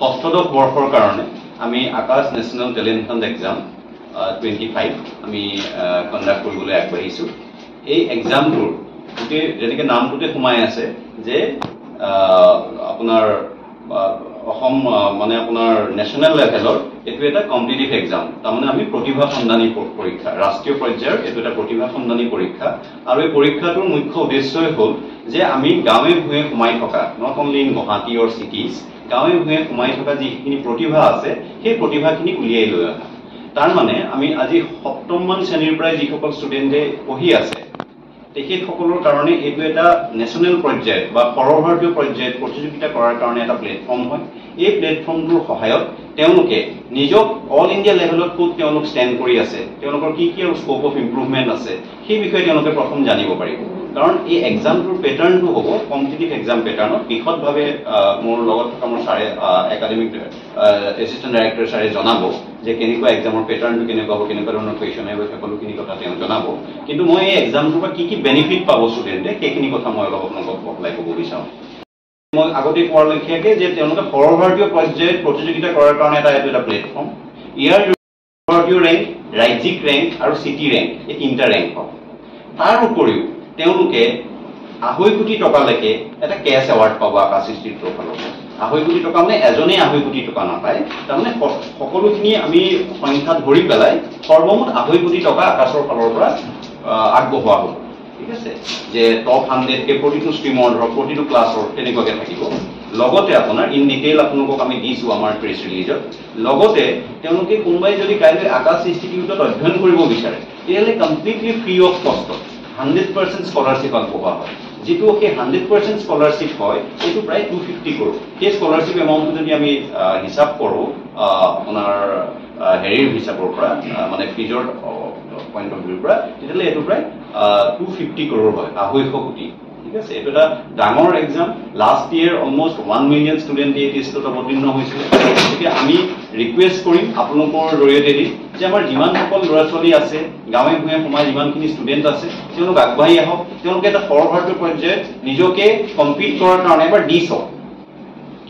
ষষ্ঠদশ বৰ্ষৰ কাৰণে আমি আকাশ নেশ্যনেল টেলেণ্ট হাণ্ট এক্সাম 25 আমি কণ্ডাক্ট কৰিবলৈ আগবাঢ়িছোঁ। এই এক্সামটোৰ গোটেই যেনেকৈ নামটোতে সোমাই আছে যে আপোনাৰ অসম মানে আপোনাৰ নেশ্যনেল লেভেলৰ এইটো এটা কম্পিটিটিভ এক্সাম। তাৰমানে আমি প্ৰতিভা সন্ধানী পৰীক্ষা, ৰাষ্ট্ৰীয় পৰ্যায়ৰ এইটো এটা প্ৰতিভা সন্ধানী পৰীক্ষা। আৰু এই পৰীক্ষাটোৰ মুখ্য উদ্দেশ্যই হ'ল যে আমি গাঁৱে ভূঞে সোমাই থকা not only in Guwahati or cities, গাঁৱে ভূঞে সোমাই থকা যিখিনি প্ৰতিভা আছে সেই প্ৰতিভাখিনি উলিয়াই লৈ অহা। তাৰ মানে আমি আজি সপ্তমমান শ্ৰেণীৰ পৰাই যিসকল ষ্টুডেণ্টে পঢ়ি আছে তেখেতসকলৰ কাৰণে এইটো এটা নেশ্যনেল পৰ্যায়ত বা সৰ্বভাৰতীয় পৰ্যায়ত প্ৰতিযোগিতা কৰাৰ কাৰণে এটা প্লেটফৰ্ম হয়। এই প্লেটফৰ্মটোৰ সহায়ত তেওঁলোকে নিজক অল ইণ্ডিয়া লেভেলত ক'ত তেওঁলোক ষ্টেণ্ড কৰি আছে, তেওঁলোকৰ কি কি আৰু স্ক'প অফ ইম্প্ৰুভমেণ্ট আছে সেই বিষয়ে তেওঁলোকে প্ৰথম জানিব পাৰিব। কাৰণ এই এক্সামটোৰ পেটাৰ্ণটো হ'ব কম্পিটিটিভ এক্সাম পেটাৰ্ণত। বিশদভাৱে মোৰ লগত থকা মোৰ ছাৰে একাডেমিক এছিষ্টেণ্ট ডাইৰেক্টৰ ছাৰে জনাব যে কেনেকুৱা এক্সামৰ পেটাৰ্ণটো কেনেকুৱা হ'ব, কেনেকুৱা ধৰণৰ কুৱেশ্যন আহিব, সকলোখিনি কথা তেওঁ জনাব। কিন্তু মই এই এক্সামটোৰ পৰা কি কি বেনিফিট পাব ষ্টুডেণ্টে সেইখিনি কথা মই অলপ আপোনালোকক বহলাই ক'ব বিচাৰোঁ। মই আগতে কোৱাৰ লেখীয়াকৈ যে তেওঁলোকে সৰ্বভাৰতীয় পৰ্যায়ত প্ৰতিযোগিতা কৰাৰ কাৰণে এইটো এটা প্লেটফৰ্ম। ইয়াৰ সৰ্বভাৰতীয় ৰেংক, ৰাজ্যিক ৰেংক আৰু চিটি ৰেংক এই তিনিটা ৰেংক হ'ব। তাৰ উপৰিও তেওঁলোকে 2.5 কোটি টকালৈকে এটা কেছ এৱাৰ্ড পাব আকাশ ইনষ্টিটিউটৰ ফালৰ পৰা। 2.5 কোটি টকা মানে এজনেই 2.5 কোটি টকা নাপায়, তাৰমানে সকলোখিনি আমি সংখ্যা ধৰি পেলাই সৰ্বমুঠ 2.5 কোটি টকা আকাশৰ ফালৰ পৰা আগবঢ়োৱা হ'ব। ঠিক আছে, যে টপ 100কে প্ৰতিটো ষ্ট্ৰীমৰ ধৰক প্ৰতিটো ক্লাছৰ তেনেকুৱাকৈ থাকিব। লগতে আপোনাৰ ইন ডিটেইল আপোনালোকক আমি দিছোঁ আমাৰ প্ৰেছ ৰিলিজত। লগতে তেওঁলোকে কোনোবাই যদি কাইলৈ আকাশ ইনষ্টিটিউটত অধ্যয়ন কৰিব বিচাৰে তেতিয়াহ'লে কমপ্লিটলি ফ্ৰী অফ কষ্টত 100% স্কলাৰশ্বিপ আগবঢ়োৱা হয়। যিটো সেই 100% স্কলাৰশ্বিপ হয় এইটো প্ৰায় 250 crore। সেই স্কলাৰশ্বিপ এমাউণ্টটো যদি আমি হিচাপ কৰোঁ আপোনাৰ হেৰিৰ হিচাপৰ পৰা মানে ফিজৰ পইণ্ট অফ ভিউৰ পৰা, তেতিয়াহ'লে এইটো প্ৰায় 250 crore হয়, 250 কোটি। ঠিক আছে, এইটো এটা ডাঙৰ exam. Last year almost 1 million student এই টেষ্টত অৱতীৰ্ণ হৈছিলে। গতিকে আমি ৰিকুৱেষ্ট কৰিম আপোনালোকৰ জৰিয়তে যে আমাৰ যিমানসকল ল'ৰা ছোৱালী আছে গাঁৱে ভূঞে সোমাই যিমানখিনি ষ্টুডেণ্ট আছে তেওঁলোক আগবাঢ়ি আহক। তেওঁলোকে এটা সৰ্বভাৰতীয় পৰ্যায়ত নিজকে কম্পিট কৰাৰ কাৰণে এবাৰ দি চাওক।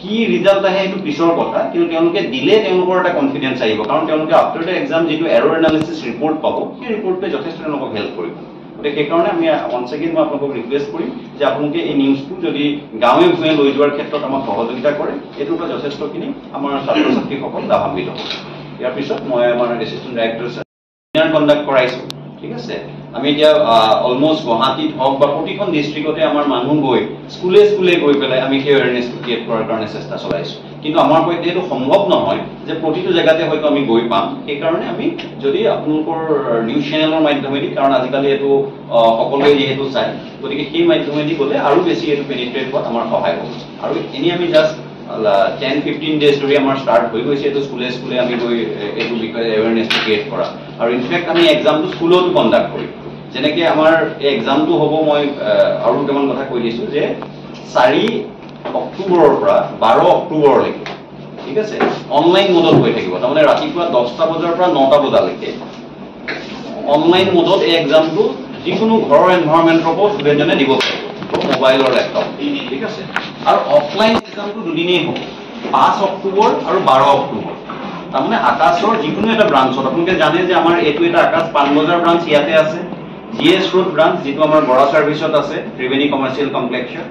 কি ৰিজাল্ট আহে সেইটো পিছৰ কথা, কিন্তু তেওঁলোকে দিলে তেওঁলোকৰ এটা কনফিডেঞ্চ আহিব। কাৰণ তেওঁলোকে আফটাৰ দ্য এক্সাম যিটো এৰৰ এনালিচিছ ৰিপৰ্ট পাব সেই ৰিপৰ্টটোৱে যথেষ্ট তেওঁলোকক হেল্প কৰিব। গতিকে সেইকাৰণে আমি ওৱান্স এগেইন মই আপোনালোকক ৰিকুৱেষ্ট কৰিম যে আপোনালোকে এই নিউজটো যদি গাঁৱে ভূঞে লৈ যোৱাৰ ক্ষেত্ৰত আমাক সহযোগিতা কৰে, এইটোৰ পৰা যথেষ্টখিনি আমাৰ ছাত্ৰ ছাত্ৰীসকল লাভান্বিত হ'ব। ইয়াৰ পিছত মই আমাৰ এছিষ্টেণ্ট ডাইৰেক্টৰ ছেমিনাৰ কণ্ডাক্ট কৰাইছোঁ। ঠিক আছে, আমি এতিয়া অলমষ্ট গুৱাহাটীত হওক বা প্ৰতিখন ডিষ্ট্ৰিক্টতে আমাৰ মানুহ গৈ স্কুলে স্কুলে গৈ পেলাই আমি সেই এৱেৰনেছটো ক্ৰিয়েট কৰাৰ কাৰণে চেষ্টা চলাইছোঁ। কিন্তু আমাৰ সৈতে এইটো সম্ভৱ নহয় যে প্ৰতিটো জেগাতে হয়তো আমি গৈ পাম। সেইকাৰণে আমি যদি আপোনালোকৰ নিউজ চেনেলৰ মাধ্যমেদি, কাৰণ আজিকালি এইটো সকলোৱে যিহেতু চায়, গতিকে সেই মাধ্যমেদি গ'লে আৰু বেছি এইটো পেনিট্ৰেট হোৱাত আমাৰ সহায় হ'ব। আৰু এনেই আমি জাষ্ট 10-15 ডেজ ধৰি আমাৰ ষ্টাৰ্ট হৈ গৈছে এইটো স্কুলে স্কুলে আমি গৈ এইটো বিষয়ে এৱেৰনেছটো ক্ৰিয়েট কৰা। আৰু ইনফেক্ট আমি এক্সামটো স্কুলতো কণ্ডাক্ট কৰিম। যেনেকৈ আমাৰ এই এক্সামটো হ'ব, মই আৰু দুটামান কথা কৈ দিছোঁ যে 4 অক্টোবৰৰ পৰা 12 অক্টোবৰলৈকে, ঠিক আছে, অনলাইন মোডত হৈ থাকিব। তাৰমানে ৰাতিপুৱা 10টা বজাৰ পৰা 9টা বজালৈকে অনলাইন মোডত এই এক্সামটো যিকোনো ঘৰৰ এনভাইৰনমেণ্টৰ পৰা ষ্টুডেণ্টজনে দিব পাৰিব, মোবাইলৰ লেপটপ। ঠিক আছে, আৰু অফলাইন এক্সামটো দুদিনেই হ'ব, 5 অক্টোবৰ আৰু 12 অক্টোবৰ। তাৰমানে আকাশৰ যিকোনো এটা ব্ৰাঞ্চত, আপোনালোকে জানে যে আমাৰ এইটো এটা আকাশ পাণবজাৰ ব্ৰাঞ্চ ইয়াতে আছে, GS ৰোড ব্ৰাঞ্চ যিটো আমাৰ বৰা ছাৰ্ভিচত আছে ত্ৰিবেণী কমাৰ্চিয়েল কমপ্লেক্সত,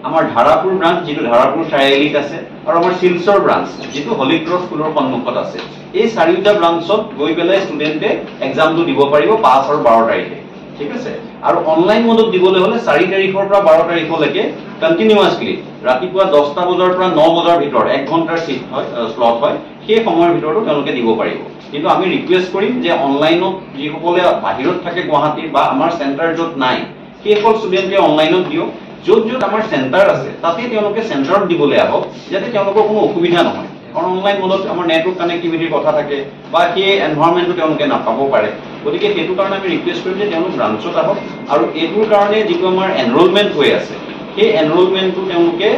আমাৰ ধাৰাপুৰ ব্ৰাঞ্চ যিটো ধাৰাপুৰ চাৰিআলিত আছে, আৰু আমাৰ শিলচৰ ব্ৰাঞ্চ যিটো হলিক্ৰছ স্কুলৰ সন্মুখত আছে। এই 4টা ব্ৰাঞ্চত গৈ পেলাই ষ্টুডেণ্টে এক্সামটো দিব পাৰিব 5 আৰু 12 তাৰিখে। ঠিক আছে, আৰু অনলাইন মোডত দিবলৈ হ'লে 4 তাৰিখৰ পৰা 12 তাৰিখলৈকে কণ্টিনিউৱাছলি ৰাতিপুৱা 10টা বজাৰ পৰা 9 বজাৰ ভিতৰত 1 ঘণ্টাৰ চিট হয়, শ্লট হয়, সেই সময়ৰ ভিতৰতো তেওঁলোকে দিব পাৰিব। কিন্তু আমি ৰিকুৱেষ্ট কৰিম যে অনলাইনত যিসকলে বাহিৰত থাকে গুৱাহাটীৰ বা আমাৰ চেণ্টাৰ য'ত নাই সেইসকল ষ্টুডেণ্টে অনলাইনত দিয়ক। য'ত য'ত আমাৰ চেণ্টাৰ আছে তাতে তেওঁলোকে চেণ্টাৰত দিবলৈ আহক, যাতে তেওঁলোকৰ কোনো অসুবিধা নহয়। কাৰণ অনলাইন মোডত আমাৰ নেটৱৰ্ক কানেক্টিভিটিৰ কথা থাকে বা সেই এনভাইৰনমেণ্টটো তেওঁলোকে নাপাব পাৰে। গতিকে সেইটো কাৰণে আমি ৰিকুৱেষ্ট কৰিম যে তেওঁলোক ব্ৰাঞ্চত আহক। আৰু এইটোৰ কাৰণে যিটো আমাৰ এনৰোলমেণ্ট হৈ আছে সেই এনৰোলমেণ্টটো তেওঁলোকে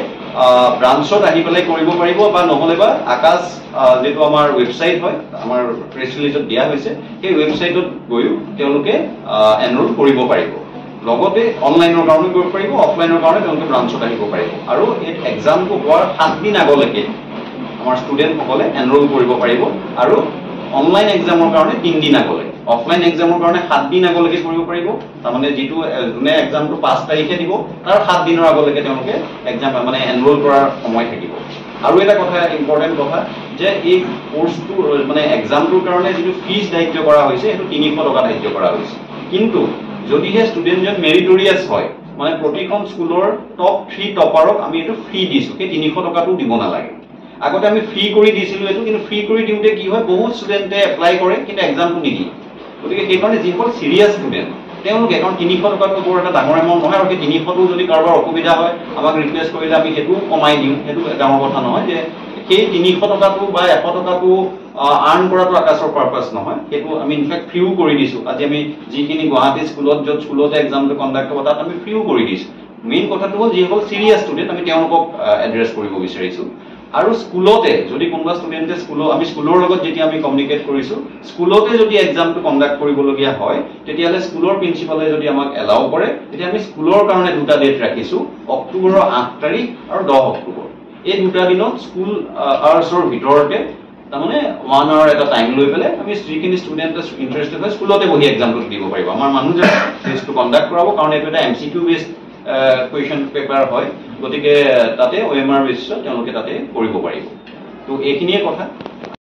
ব্ৰাঞ্চত আহি পেলাই কৰিব পাৰিব বা নহলে বা আকাশ যেটো আমাৰ ওয়েবসাইট হয় আমাৰ প্ৰেছ ৰিলিজত দিয়া হৈছে সেই ওয়েবসাইটত গৈও তেওঁলোকে এনৰোল কৰিব পাৰিব লগতে অনলাইনৰ কাৰণে কৰিব পাৰিব অফলাইনৰ কাৰণে তেওঁলোকে ব্ৰাঞ্চত আহিব পাৰিব আৰু এই এক্সামটো হোৱাৰ 7 দিন আগলৈকে আমাৰ ষ্টুডেন্ট সকলে এনৰোল কৰিব পাৰিব আৰু অনলাইন এক্সামৰ কাৰণে 3 দিন আগলৈ অফলাইন এক্সামৰ কাৰণে 7 দিন আগলৈকে কৰিব পাৰিব তাৰমানে যেটো যোনে এক্সামটো 5 তাৰিখে দিব তাৰ 7 দিনৰ আগলৈকে তেওঁলোকে এক্সাম মানে এনৰোল কৰাৰ সময় থাকিব আৰু এটা কথা ইম্পৰ্টেন্ট কথা যে এই কোৰ্সটো মানে এক্সামটোৰ কাৰণে যেটো ফিজ ধাৰ্য কৰা হৈছে এটো 300 টকা ধাৰ্য কৰা হৈছে কিন্তু যদিহে ষ্টুডেন্টজন মেৰিটৰিয়াছ হয় মানে প্ৰতিখন স্কুলৰ টপ 3 টপাৰক আমি এটো ফ্ৰী দিছো সেই 300 টকাটো দিব নালাগে আগতে আমি ফ্ৰী কৰি দিছিলো এটো কিন্তু ফ্ৰী কৰি দিওতে কি হয় বহুত ষ্টুডেন্টে এপ্লাই কৰে কিন্তু এক্সামটো নিদিয়ে গতিকে সেই কাৰণে যিসকল সিৰিয়াছ ষ্টুডেন্ট তেওঁলোকে কাৰণ 300 টকাটো বৰ এটা ডাঙৰ এমাউন্ট নহয় আৰু সেই 300টো যদি কাৰোবাৰ অসুবিধা হয় আমাক ৰিকুৱেষ্ট কৰিলে আমি হেতু কমাই দিও হেতু ডাঙৰ কথা নহয় যে সেই 300 টকাটো বা 100 টকাটো আৰ্ন কৰাটো আকাশৰ পাৰপাস নহয় হেতু আমি ইনফেক্ট ফ্ৰীও কৰি দিছো আজি আমি যিখিনি গুৱাহাটী স্কুলত যত স্কুলতে এক্সামটো কণ্ডাক্ট হ'ব তাত আমি ফ্ৰীও কৰি দিছো মেইন কথাটো হ'ল যিসকল সিৰিয়াছ ষ্টুডেন্ট আমি তেওঁলোকক এড্ৰেছ কৰিব বিচাৰিছো আৰু স্কুলতে যদি কোনবা ষ্টুডেন্টে আমি স্কুলৰ লগত যেতিয়া আমি কমিউনিকেট কৰিছো স্কুলতে যদি এক্সামটো কণ্ডাক্ট কৰিবলগীয়া হয় তেতিয়ালে স্কুলৰ প্ৰিন্সিপালে যদি আমাক এলাউ কৰে তেতিয়া আমি স্কুলৰ কাৰণে দুটা ডেট ৰাখিছো অক্টোবৰৰ 8 তাৰিখ আৰু 10 অক্টোবৰ এই দুটা দিনত স্কুল আৱাৰ্ছৰ ভিতৰতে তাৰমানে 1 আৱাৰ এটা টাইম লৈ পেলাই আমি যিখিনি ষ্টুডেন্ট ইন্টাৰেষ্টেড হয় স্কুলতে বহি এক্সামটো দিব পাৰিব আমাৰ মানুহজন টেষ্টটো কণ্ডাক্ট কৰাব কাৰণ এইটো এটা এমসিকিউ বেছড কুৱেশ্যন পেপাৰ হয় গতিকে তাতে ওএমআৰ বেছড তেওঁলোকে তাতে কৰিব পাৰিব তো এইখিনিয়ে কথা